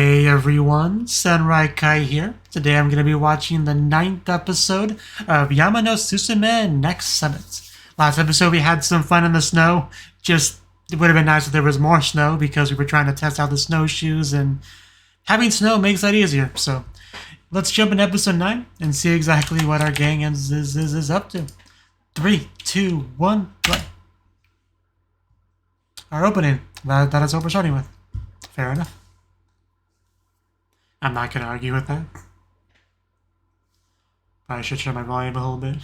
Hey everyone, Samurai Kai here. Today I'm going to be watching the 9th episode of Yama no Susume Next Summit. Last episode we had some fun in the snow. Just, it would have been nice if there was more snow because we were trying to test out the snowshoes and having snow makes that easier. So let's jump into episode 9 and see exactly what our gang is up to. 3, 2, 1, play. Our opening. That is what we're starting with. Fair enough. I'm not going to argue with that. Probably should turn my volume a little bit.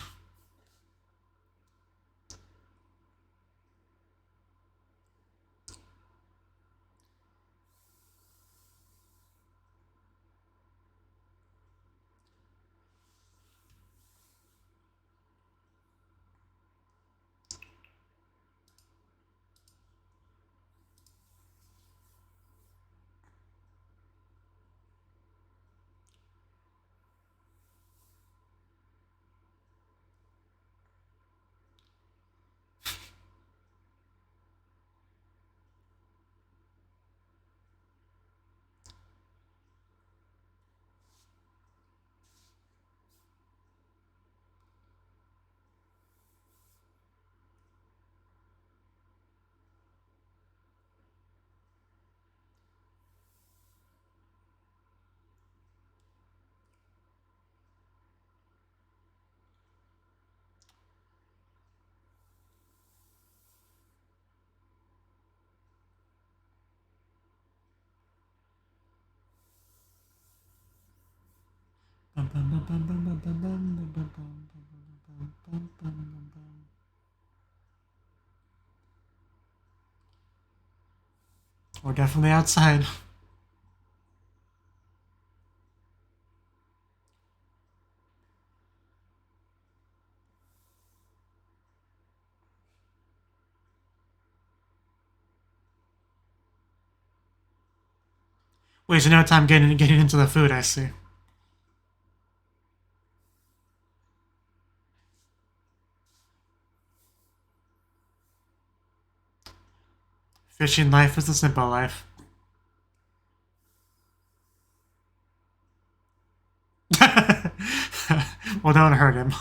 We're definitely outside. Wasting no time getting into the food, I see. Fishing life is a simple life. Well, don't hurt him.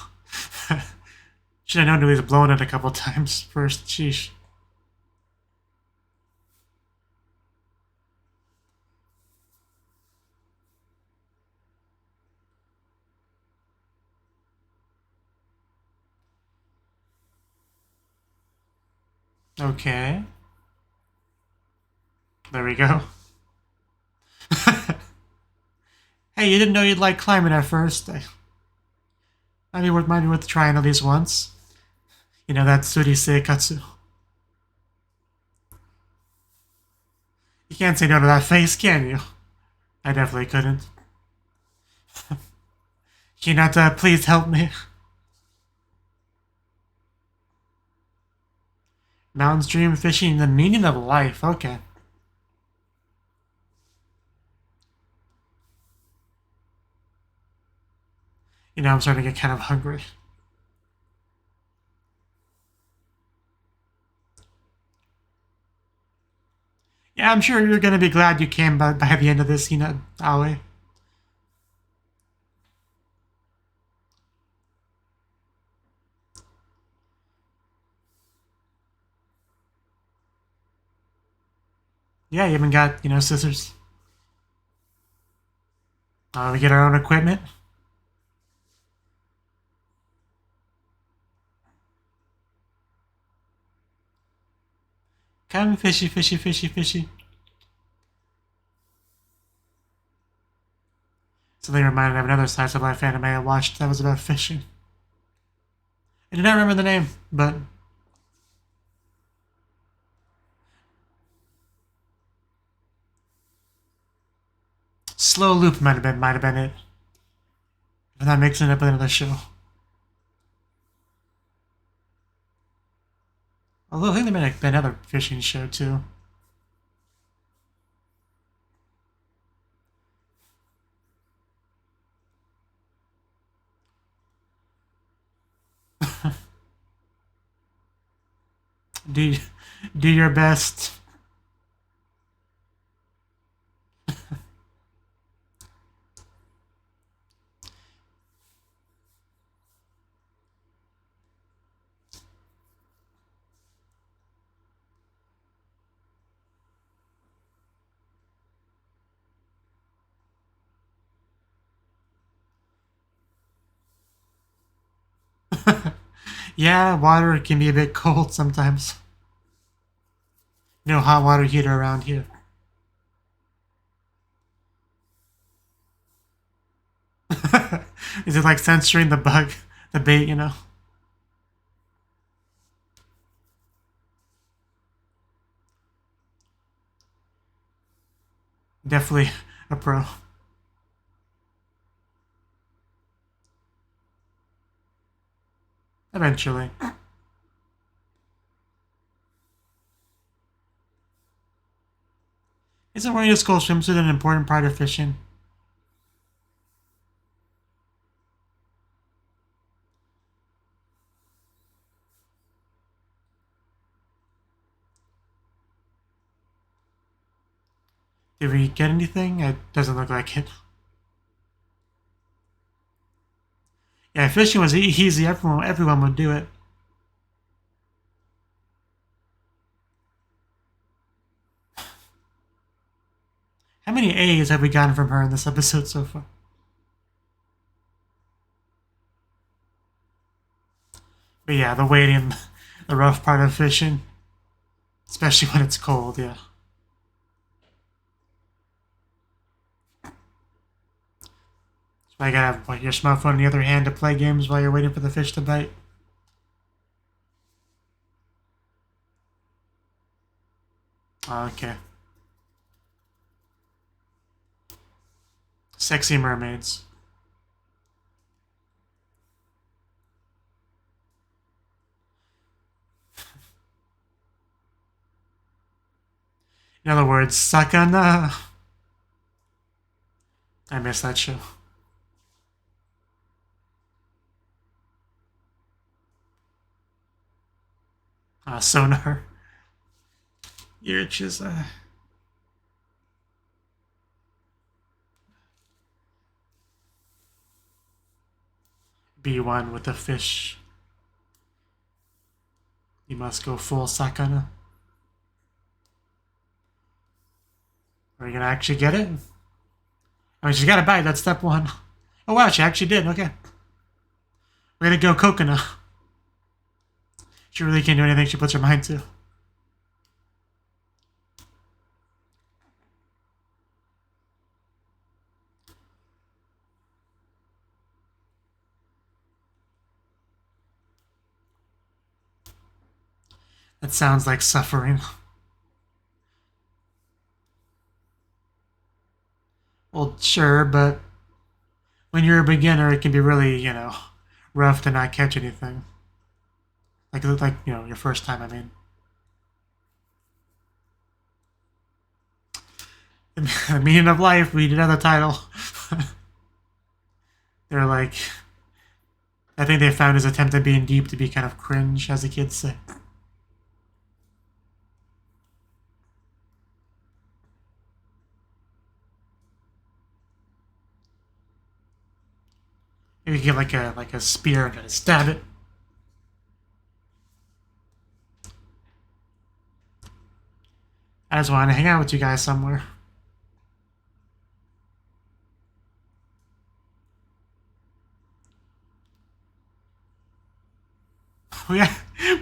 Should have known he was blowing it a couple times first. Sheesh. Okay. There we go. Hey, you didn't know you'd like climbing at first. Might be worth trying at least once. You know, that Suri Seikatsu. You can't say no to that face, can you? I definitely couldn't. Can you not please help me? Mountain stream fishing, the meaning of life. Okay. You know, I'm starting to get kind of hungry. Yeah, I'm sure you're going to be glad you came by the end of this, you know, Aoi. Yeah, you even got, you know, scissors. We get our own equipment. Come fishy, fishy, fishy, fishy. So they reminded me of another slice of life anime I watched that was about fishing. I do not remember the name, but Slow Loop might have been it. If I'm not mixing it up with another show. Although I think there might have been another fishing show too. do your best. Yeah, water can be a bit cold sometimes. No hot water heater around here. Is it like censoring the bug, the bait, you know? Definitely a pro. Eventually. Isn't wearing a school swimsuit an important part of fishing? Did we get anything? It doesn't look like it. Yeah, fishing was easy. Everyone would do it. How many A's have we gotten from her in this episode so far? But yeah, the waiting, the rough part of fishing. Especially when it's cold, yeah. So I gotta have your smartphone in the other hand to play games while you're waiting for the fish to bite. Okay. Sexy mermaids. In other words, sakana. I miss that show. Sonar. Your itches. B1 with the fish. You must go full sakana. Are you gonna actually get it? I mean, she's got a bite. That's step one. Oh wow, she actually did. Okay. We're gonna go coconut. She really can't do anything she puts her mind to. That sounds like suffering. Well, sure, but when you're a beginner, it can be really, rough to not catch anything. Like, your first time, I mean. The meaning of life, we did have the title. They're like, I think they found his attempt at being deep to be kind of cringe, as the kids say. Maybe get like a spear and stab it. I just want to hang out with you guys somewhere. Oh yeah,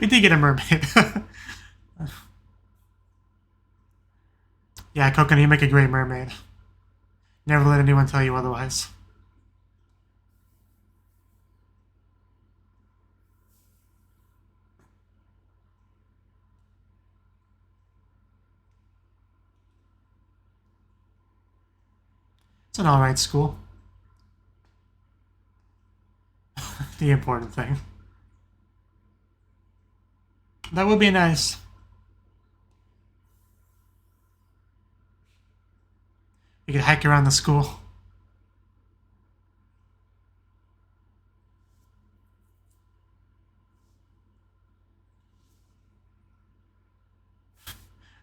we did get a mermaid. Yeah, Coconut, you make a great mermaid. Never let anyone tell you otherwise. It's an alright school. The important thing. That would be nice. You could hike around the school.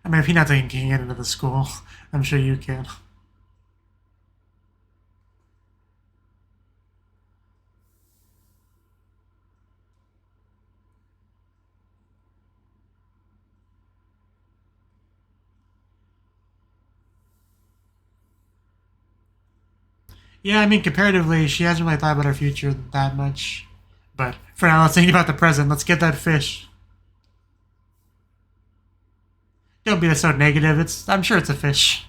I mean, if you're not taking it into the school, I'm sure you can. Yeah, I mean, comparatively, she hasn't really thought about her future that much. But for now, let's think about the present. Let's get that fish. Don't be so negative. I'm sure it's a fish.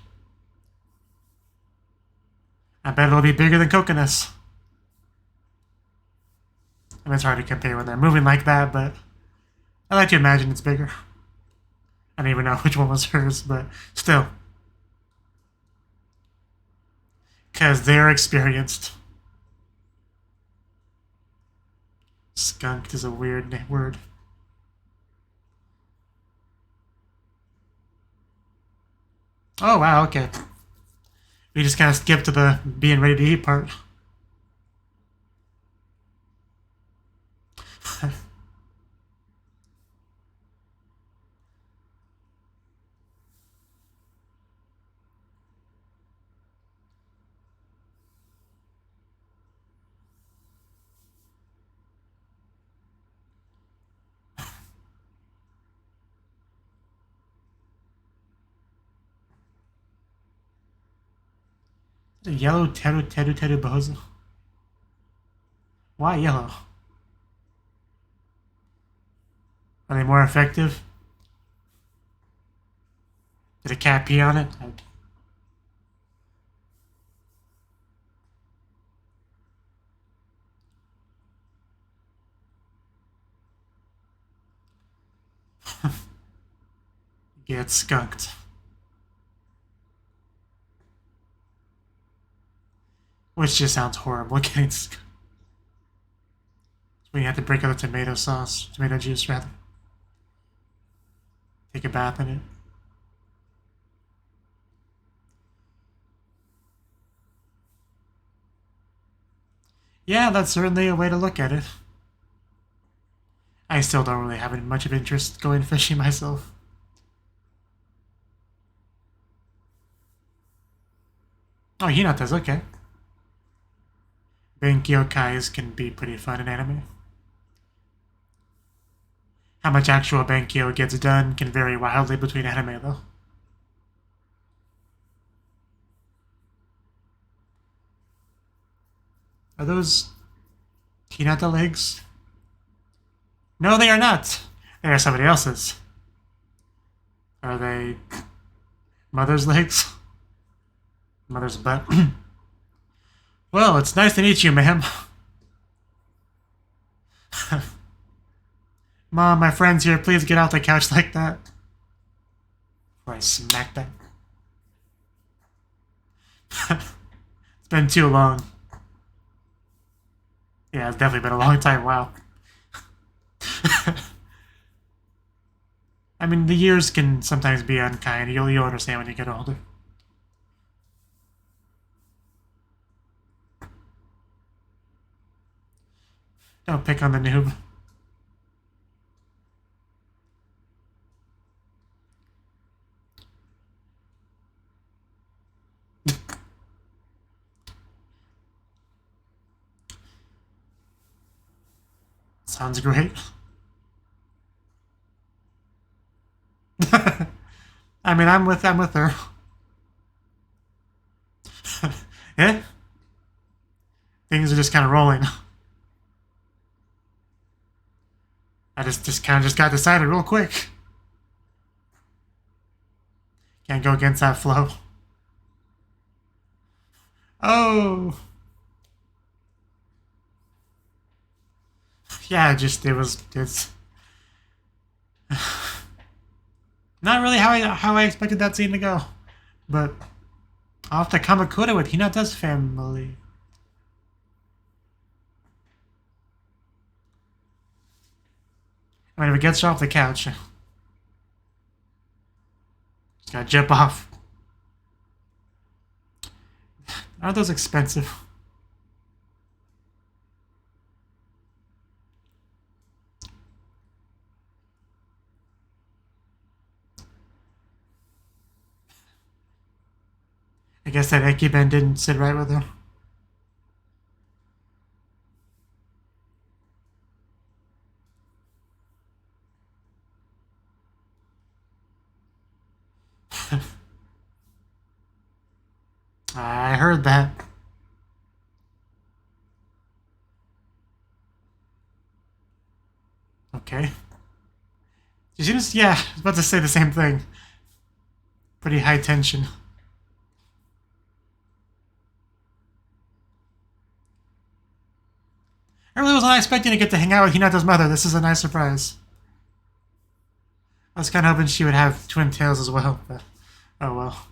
I bet it'll be bigger than coconuts. I mean, it's hard to compare when they're moving like that, but I like to imagine it's bigger. I don't even know which one was hers, but still. Because they're experienced. Skunked is a weird word. Oh, wow, okay. We just kind of skipped to the being ready to eat part. The yellow teru bozo. Why yellow? Are they more effective? Did a cat pee on it? Get skunked. Which just sounds horrible, getting skunked. So you have to break out the tomato sauce, tomato juice rather. Take a bath in it. Yeah, that's certainly a way to look at it. I still don't really have much of interest going fishing myself. Oh, Hinata's okay. Yōkais can be pretty fun in anime. How much actual Benkyo gets done can vary wildly between anime, though. Are those Hinata legs? No, they are not. They are somebody else's. Are they mother's legs? Mother's butt? Well, it's nice to meet you, ma'am. Mom, my friend's here. Please get off the couch like that. Before I smack that. It's been too long. Yeah, it's definitely been a long time. Wow. I mean, the years can sometimes be unkind. You'll understand when you get older. Don't pick on the noob. Sounds great. I mean, I'm with her. Yeah? Things are just kind of rolling. I just kind of got decided real quick. Can't go against that flow. Oh. Yeah, it's not really how I expected that scene to go. But off to Kamakura with Hinata's family. I mean, if it gets her off the couch, just gotta jump off. Aren't those expensive? I guess that Ekiben didn't sit right with her. I heard that. Okay. She seems, yeah, I was about to say the same thing. Pretty high tension. I really was not expecting to get to hang out with Hinata's mother. This is a nice surprise. I was kind of hoping she would have twin tails as well, but oh well.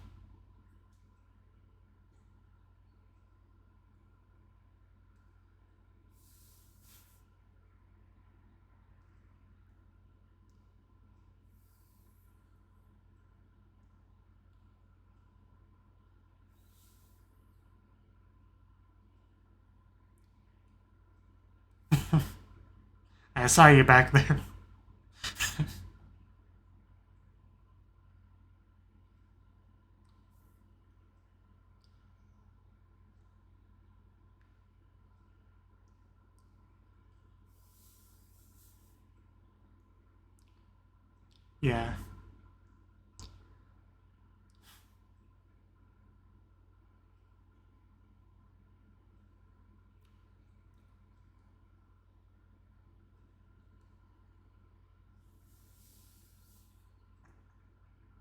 I saw you back there. Yeah.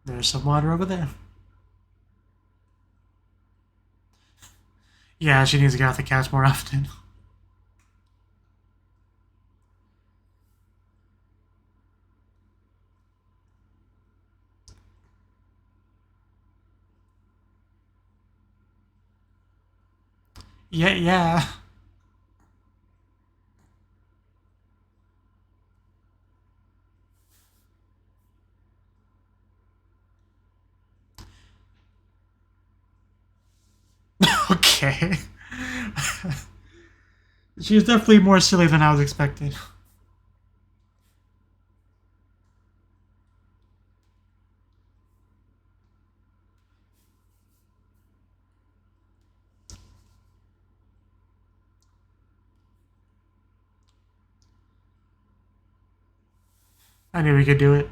There's some water over there. Yeah, she needs to get off the couch more often. Yeah. Okay. She's definitely more silly than I was expecting. I knew we could do it.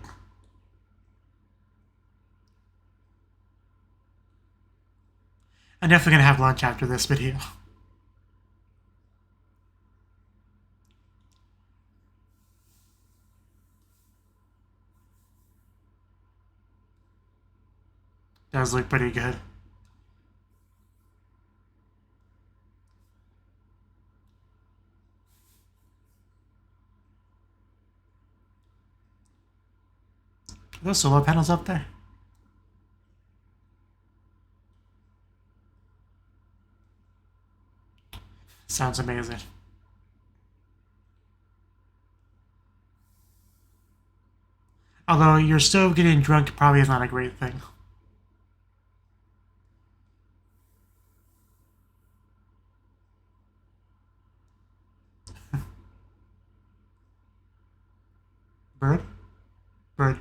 I'm definitely gonna have lunch after this video. Does look pretty good. Are those solar panels up there? Sounds amazing. Although you're still getting drunk probably is not a great thing. Bird? Bird.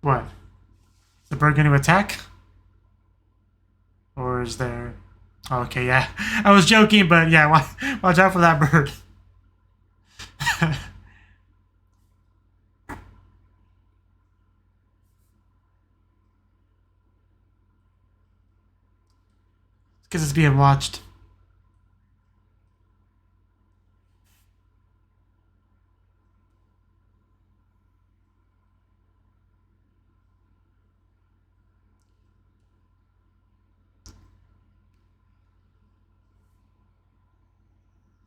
What? Is the bird going to attack? Or is there... Oh, okay, yeah. I was joking, but yeah, watch out for that bird. Because it's being watched.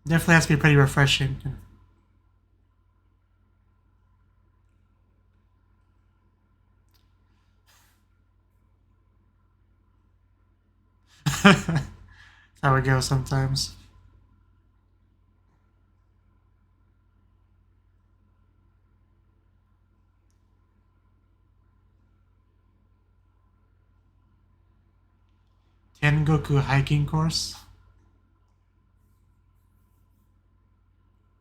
Definitely has to be pretty refreshing. That's how it goes sometimes. Tengoku hiking course.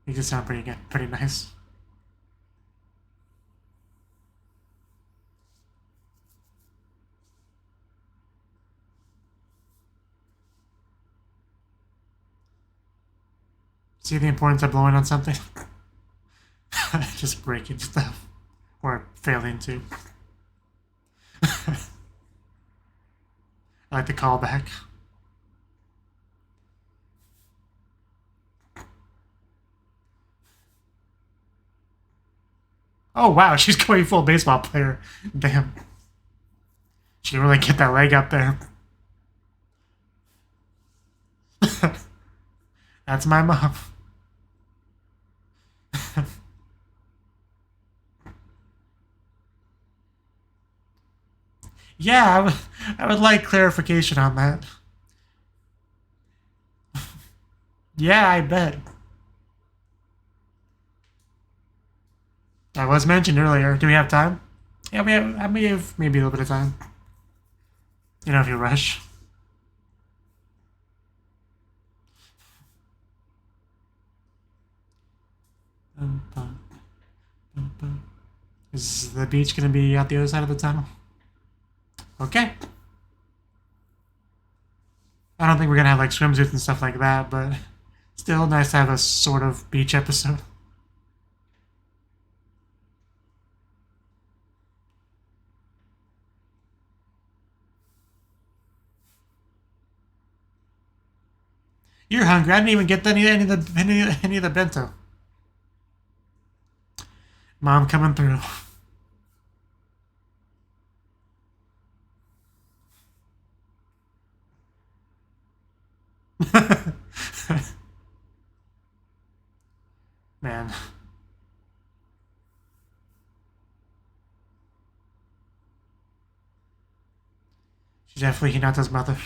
Makes it sound pretty good, pretty nice. See the importance of blowing on something? Just breaking stuff. Or failing to. I like the callback. Oh, wow, she's going full baseball player. Damn. She didn't really get that leg up there. That's my mom. Yeah, I would like clarification on that. Yeah, I bet. That was mentioned earlier. Do we have time? Yeah, we have maybe a little bit of time. You know, if you rush. Is the beach going to be at the other side of the tunnel? Okay. I don't think we're going to have like swimsuits and stuff like that, but still nice to have a sort of beach episode. You're hungry. I didn't even get any of the bento. Mom coming through. Man. She's definitely Hinata's mother.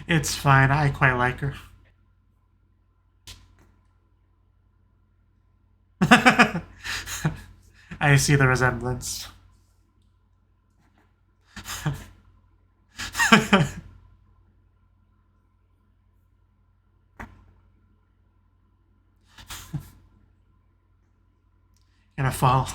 It's fine. I quite like her. I see the resemblance. Gonna fall.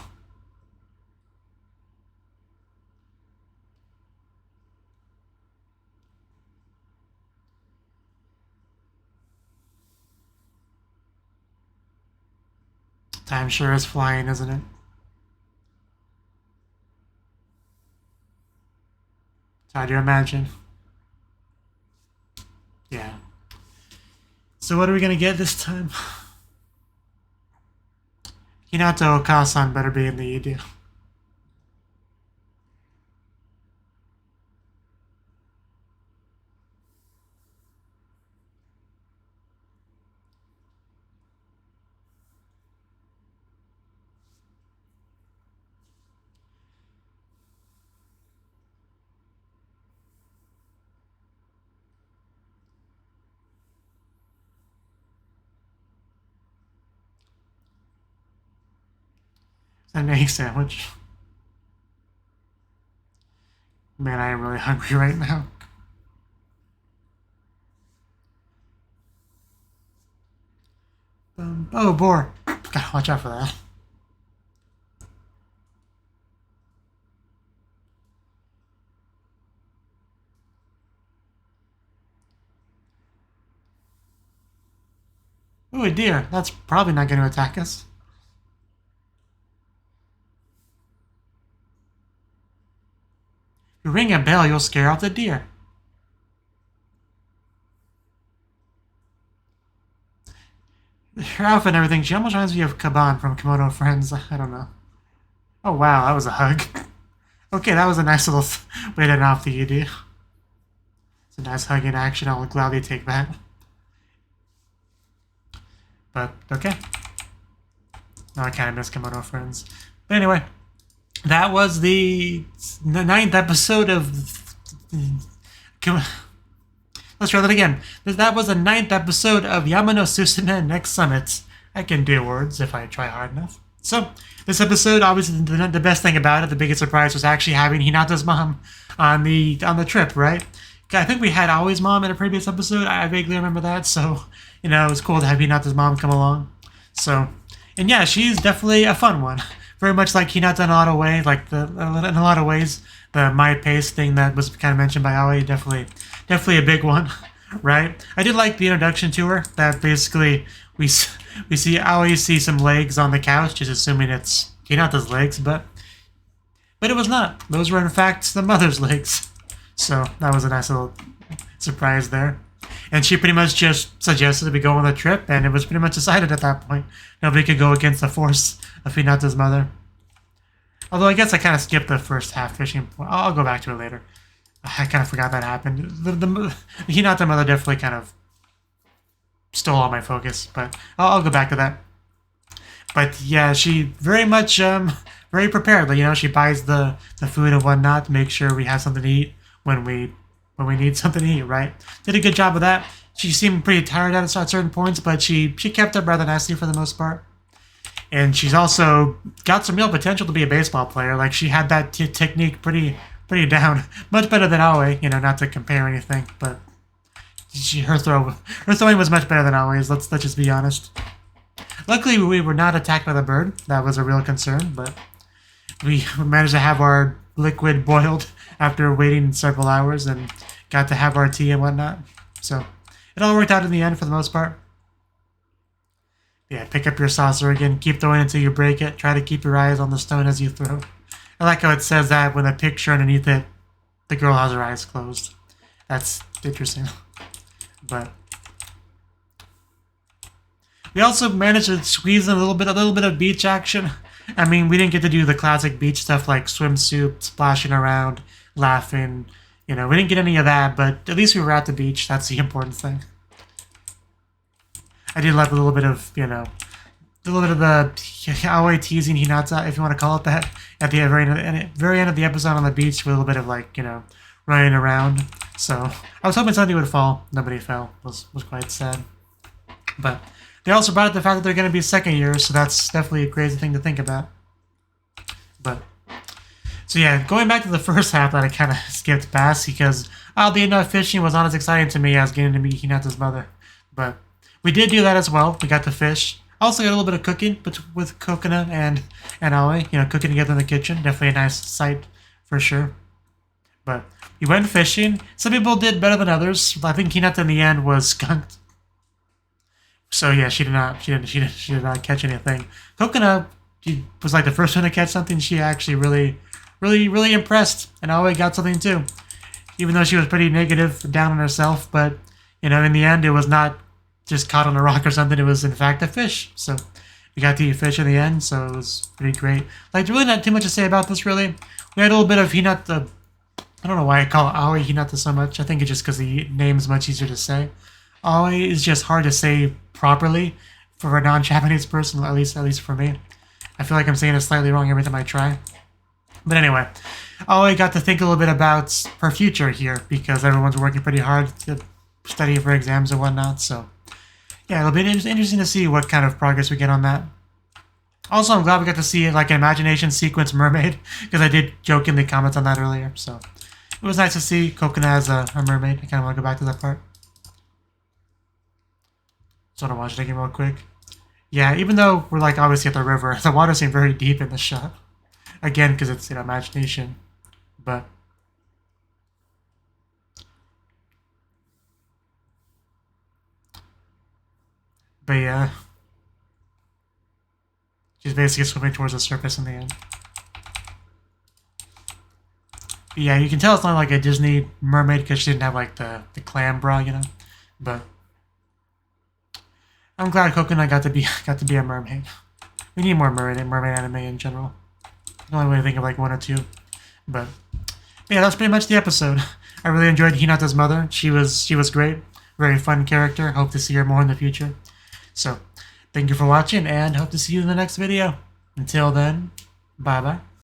Time sure is flying, isn't it? It's hard to imagine. Yeah. So what are we gonna get this time? Hinata Okasan better be in the ED. An egg sandwich. Man, I am really hungry right now. Oh, boar. Gotta watch out for that. Oh, a deer. That's probably not going to attack us. If you ring a bell, you'll scare off the deer. Her outfit and everything, she almost reminds me of Kaban from Komodo Friends. I don't know. Oh, wow, that was a hug. Okay, that was a nice little way to end off the ED. It's a nice hug in action. I'll gladly take that. But, okay. No, I kind of miss Komodo Friends. But anyway, that was the 9th episode of... Let's try that again. That was the 9th episode of Yama no Susume Next Summit. I can do words if I try hard enough. So, this episode, obviously, the best thing about it, the biggest surprise, was actually having Hinata's mom on the trip, right? I think we had Aoi's mom in a previous episode. I vaguely remember that, so, you know, it was cool to have Hinata's mom come along. So, and yeah, she's definitely a fun one. Very much like Hinata in a lot of ways, in a lot of ways, the My Pace thing that was kind of mentioned by Aoi, definitely a big one, right? I did like the introduction to her, that basically we see Aoi see some legs on the couch, just assuming it's Hinata's legs, but it was not. Those were in fact the mother's legs. So that was a nice little surprise there. And she pretty much just suggested we go on the trip, and it was pretty much decided at that point. Nobody could go against the force of Hinata's mother. Although I guess I kind of skipped the first half fishing. I'll go back to it later. I kind of forgot that happened. The Hinata mother definitely kind of stole all my focus, but I'll go back to that. But yeah, she very much very prepared. Like, you know, she buys the food and whatnot to make sure we have something to eat when we need something to eat, right? Did a good job of that. She seemed pretty tired at certain points, but she kept up rather nicely for the most part. And she's also got some real potential to be a baseball player. Like, she had that technique pretty down. Much better than Aoi, you know, not to compare anything, but her throwing was much better than Aoi's, let's just be honest. Luckily, we were not attacked by the bird. That was a real concern, but we managed to have our liquid boiled after waiting several hours and got to have our tea and whatnot. So it all worked out in the end for the most part. Yeah, pick up your saucer again. Keep throwing until you break it. Try to keep your eyes on the stone as you throw. I like how it says that with a picture underneath it. The girl has her eyes closed. That's interesting. But we also managed to squeeze in a little bit of beach action. I mean, we didn't get to do the classic beach stuff like swimsuit, splashing around, laughing. You know, we didn't get any of that, but at least we were at the beach. That's the important thing. I did like a little bit of, you know, a little bit of the Aoi teasing Hinata, if you want to call it that, at the very end of the episode on the beach with a little bit of, like, you know, running around. So I was hoping something would fall. Nobody fell. Was quite sad. But they also brought up the fact that they're going to be second years, so that's definitely a crazy thing to think about. But so yeah, going back to the first half that I kind of skipped past because oddly enough, fishing was not as exciting to me as getting to meet Hinata's mother. But we did do that as well. We got to fish. Also got a little bit of cooking with Coconut and Aoi. You know, cooking together in the kitchen. Definitely a nice sight for sure. But we went fishing. Some people did better than others. I think Hinata in the end was skunked. So yeah, she did not catch anything. Coconut, she was like the first one to catch something. She actually really impressed, and Aoi got something too. Even though she was pretty negative, down on herself, but you know, in the end, it was not just caught on a rock or something. It was in fact a fish. So we got to eat fish in the end. So it was pretty great. Like, really not too much to say about this. Really, we had a little bit of Hinata. I don't know why I call Aoi Hinata so much. I think it's just because the name is much easier to say. Aoi is just hard to say properly for a non-Japanese person, at least for me. I feel like I'm saying it slightly wrong every time I try. But anyway, Aoi got to think a little bit about her future here because everyone's working pretty hard to study for exams and whatnot. So yeah, it'll be interesting to see what kind of progress we get on that. Also, I'm glad we got to see like an imagination sequence mermaid because I did joke in the comments on that earlier. So it was nice to see Coconut as a mermaid. I kind of want to go back to that part. So I want to watch it again real quick. Yeah, even though we're like obviously at the river, the water seemed very deep in the shot. Again, because it's, you know, imagination. But yeah. She's basically swimming towards the surface in the end. But yeah, you can tell it's not like a Disney mermaid because she didn't have like the clam bra, you know. But I'm glad Coconut got to be a mermaid. We need more mermaid anime in general. The only way to think of like one or two. But yeah, that's pretty much the episode. I really enjoyed Hinata's mother. She was great. Very fun character. Hope to see her more in the future. So, thank you for watching and hope to see you in the next video. Until then, bye bye.